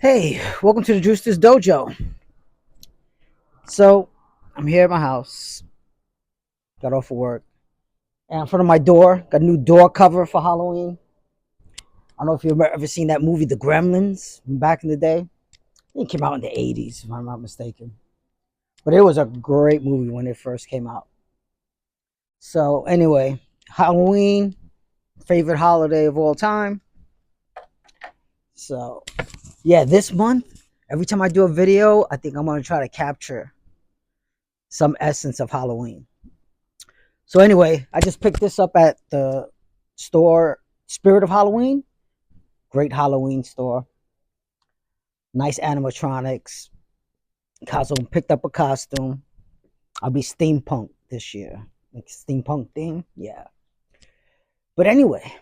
Hey, welcome to the JuiJitsu Dojo. So, I'm here at my house. Got off of work. And in front of my door, got a new door cover for Halloween. I don't know if you've ever seen that movie, The Gremlins, from back in the day. It came out in the 80s, if I'm not mistaken. But it was a great movie when it first came out. So, anyway, Halloween, favorite holiday of all time. So, yeah, this month, every time I do a video, I think I'm going to try to capture some essence of Halloween. So anyway, I just picked this up at the store Spirit of Halloween. Great Halloween store. Nice animatronics. Also picked up a costume. I'll be steampunk this year. Like steampunk theme. Yeah. But anyway,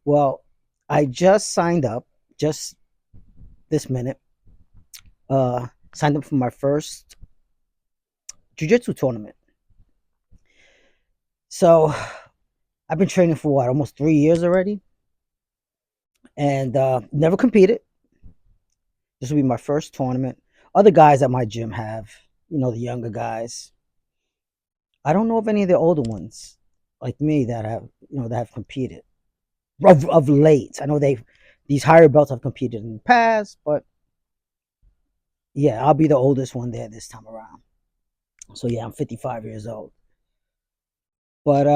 well, I just signed up just this minute. Signed up for my first jiu-jitsu tournament. So I've been training for what, almost 3 years already? And never competed. This will be my first tournament. Other guys at my gym have, the younger guys. I don't know of any of the older ones like me that have competed of late. I know these higher belts have competed in the past, but yeah, I'll be the oldest one there this time around. So yeah, I'm 55 years old. But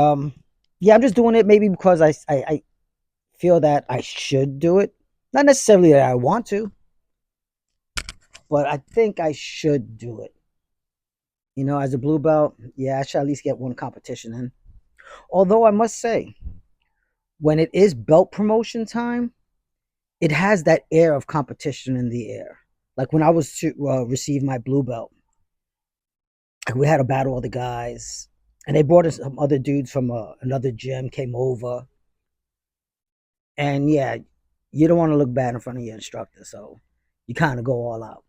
yeah, I'm just doing it maybe because I feel that I should do it. Not necessarily that I want to, but I think I should do it. As a blue belt, yeah, I should at least get one competition in. Although I must say, when it is belt promotion time, it has that air of competition in the air. Like when I was to receive my blue belt, we had a battle of the guys, and they brought us some other dudes from another gym came over, and yeah, you don't want to look bad in front of your instructor, so you kind of go all out.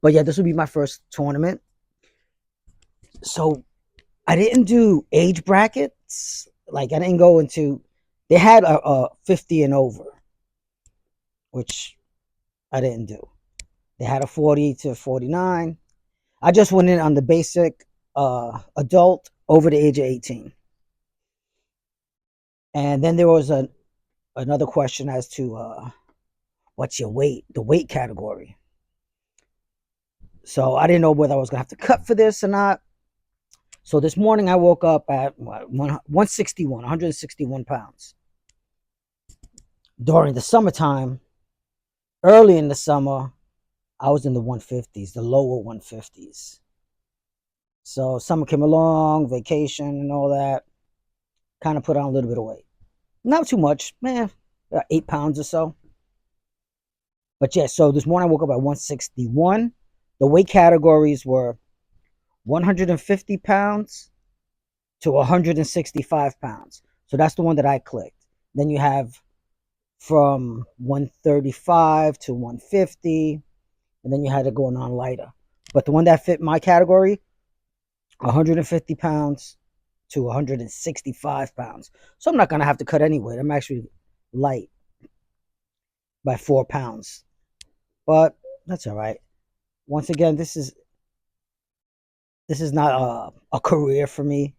But yeah, this will be my first tournament, so I didn't do age brackets. Like I didn't go into. They had a 50 and over, which I didn't do. They had a 40 to 49. I just went in on the basic adult over the age of 18. And then there was another question as to what's your weight, the weight category. So I didn't know whether I was going to have to cut for this or not. So this morning I woke up at 161, 161 pounds. During the summertime, early in the summer, I was in the 150s, the lower 150s. So summer came along, vacation and all that. Kind of put on a little bit of weight. Not too much, man, about 8 pounds or so. But yeah, so this morning I woke up at 161. The weight categories were 150 pounds to 165 pounds. So that's the one that I clicked. Then you have from 135 to 150, and then you had to go on lighter. But the one that fit my category, 150 pounds to 165 pounds. So I'm not going to have to cut any weight. I'm actually light by 4 pounds. But that's all right. Once again, this is not a career for me.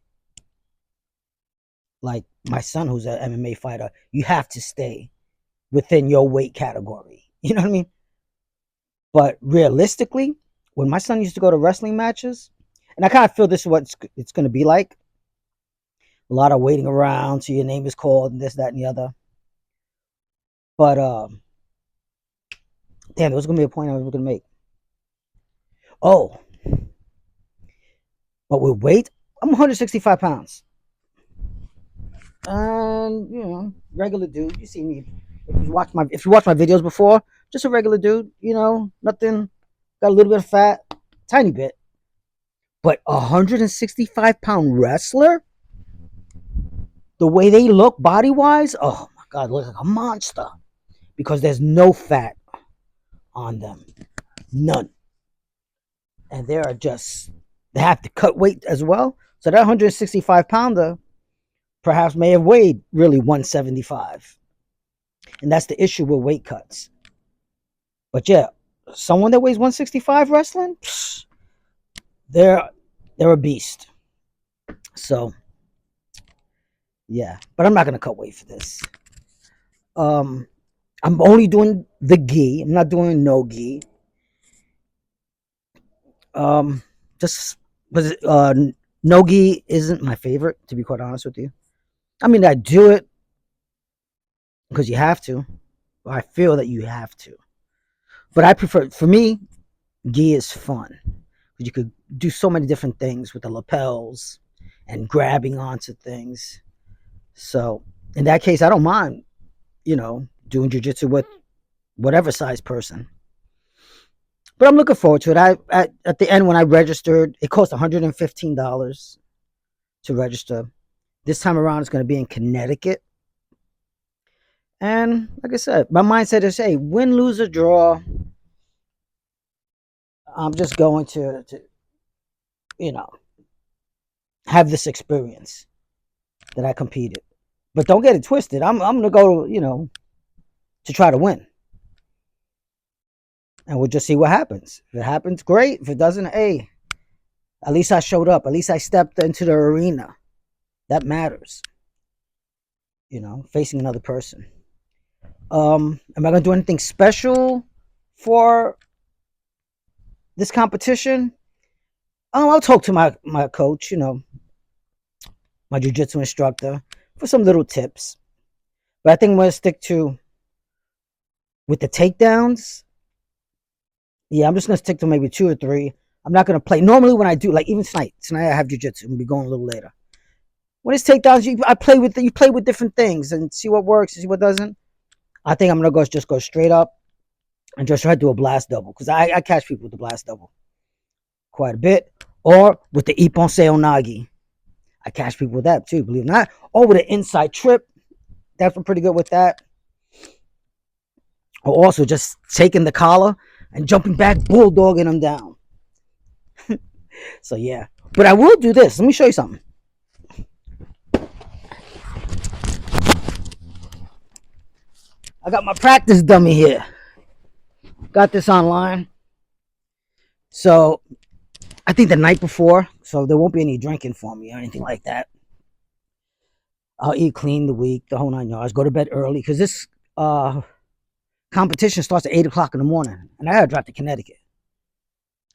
Like my son, who's an MMA fighter, you have to stay within your weight category. You know what I mean? But realistically, when my son used to go to wrestling matches, and I kind of feel this is what it's going to be like. A lot of waiting around till your name is called and this, that, and the other. But damn, there was going to be a point I was going to make. Oh, but with weight, I'm 165 pounds. And regular dude. You see me if you watch my videos before, just a regular dude. Nothing. Got a little bit of fat, tiny bit. But 165-pound wrestler, the way they look body wise, oh my god, look like a monster because there's no fat on them, none, and they have to cut weight as well. So that 165-pounder perhaps may have weighed really 175. And that's the issue with weight cuts. But yeah, someone that weighs 165 wrestling, they're a beast. So yeah, but I'm not gonna cut weight for this. Um, I'm only doing the gi. I'm not doing no gi. Um, just because no gi isn't my favorite, to be quite honest with you. I mean, I do it because you have to. I feel that you have to, but I prefer. For me, gi is fun. You could do so many different things with the lapels and grabbing onto things. So in that case, I don't mind, doing jujitsu with whatever size person. But I'm looking forward to it. At the end when I registered, it cost $115 to register. This time around, it's going to be in Connecticut. And like I said, my mindset is, hey, win, lose, or draw. I'm just going to you know, have this experience that I competed. But don't get it twisted. I'm going to go, to try to win. And we'll just see what happens. If it happens, great. If it doesn't, hey, at least I showed up. At least I stepped into the arena. That matters. Facing another person. Am I going to do anything special for this competition? I'll talk to my coach, my jiu-jitsu instructor, for some little tips. But I think I'm going to stick to, with the takedowns, yeah, I'm just going to stick to maybe 2 or 3. I'm not going to play. Normally when I do, like even tonight I have jiu-jitsu. I'm going to be going a little later. When it's takedowns, you play with different things and see what works and see what doesn't. I think I'm going to just go straight up and just try to do a blast double, because I catch people with the blast double quite a bit. Or with the Ippon Seonagi. I catch people with that too, believe it or not. Or with an inside trip. Definitely pretty good with that. Or also just taking the collar and jumping back, bulldogging them down. So yeah. But I will do this. Let me show you something. I got my practice dummy here. Got this online. So I think the night before, so there won't be any drinking for me or anything like that. I'll eat clean the week, the whole 9 yards. Go to bed early, because this competition starts at 8 o'clock in the morning, and I gotta drive to Connecticut.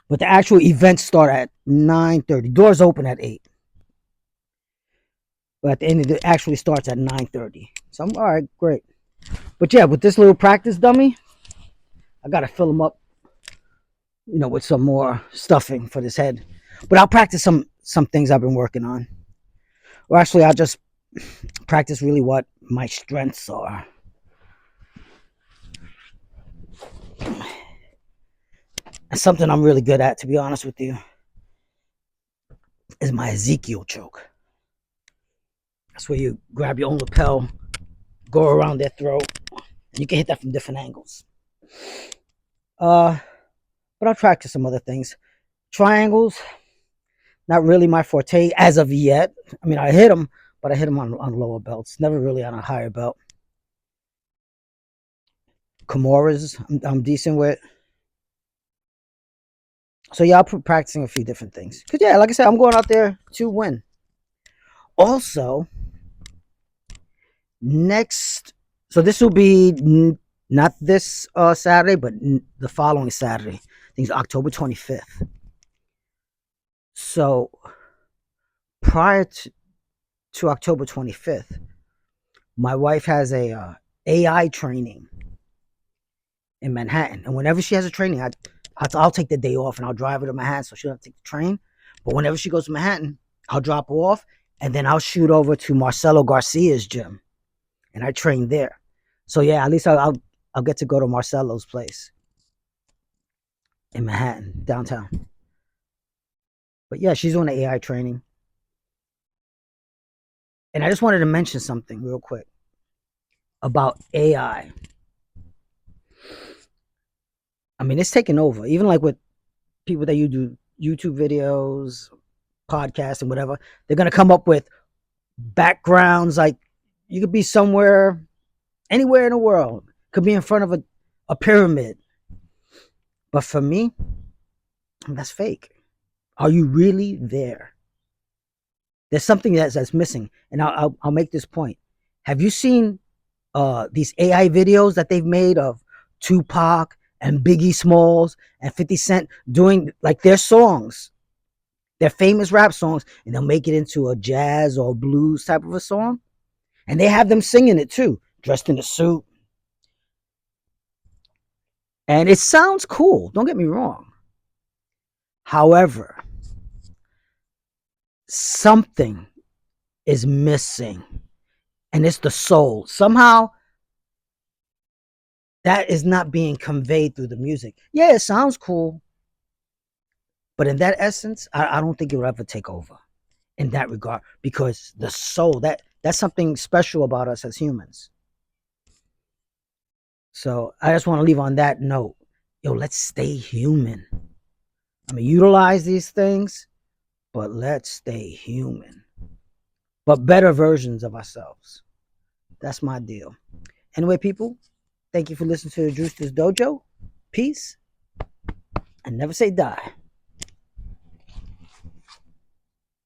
But the actual events start at 9:30. Doors open at 8. But at the end, it actually starts at 9:30. So I'm all right, great. But yeah, with this little practice dummy, I gotta fill them up, with some more stuffing for this head. But I'll practice some things I've been working on. Or actually, I'll just practice really what my strengths are. And something I'm really good at, to be honest with you, is my Ezekiel choke. That's where you grab your own lapel, go around their throat, and you can hit that from different angles. But I'll practice some other things. Triangles, not really my forte as of yet. I mean, I hit them, but I hit them on lower belts, never really on a higher belt. Kimuras, I'm decent with. So yeah, I'll be practicing a few different things. Because yeah, like I said, I'm going out there to win. Also, so this will be not this Saturday, but the following Saturday. I think it's October 25th. So prior to October 25th, my wife has a AI training in Manhattan. And whenever she has a training, I'll take the day off and I'll drive her to Manhattan so she don't have to take the train. But whenever she goes to Manhattan, I'll drop her off and then I'll shoot over to Marcelo Garcia's gym and I train there. So yeah, at least I'll get to go to Marcelo's place in Manhattan, downtown. But yeah, she's doing the AI training. And I just wanted to mention something real quick about AI. I mean, it's taking over. Even like with people that you do YouTube videos, podcasts, and whatever, they're gonna come up with backgrounds. Like you could be somewhere, anywhere in the world. Could be in front of a pyramid, But for me, that's fake. Are you really there? There's something that's missing, and I'll make this point. Have you seen these AI videos that they've made of Tupac and Biggie Smalls and 50 Cent doing like their songs, their famous rap songs, and they'll make it into a jazz or blues type of a song, and they have them singing it too, dressed in a suit, and it sounds cool. Don't get me wrong. However, something is missing, and it's the soul. Somehow that is not being conveyed through the music. Yeah, it sounds cool, but in that essence, I don't think it will ever take over in that regard, because the soul, that's something special about us as humans. So I just want to leave on that note. Yo, let's stay human. I mean, utilize these things, but let's stay human. But better versions of ourselves. That's my deal. Anyway, people, thank you for listening to the JuiJitsu Dojo. Peace, and never say die.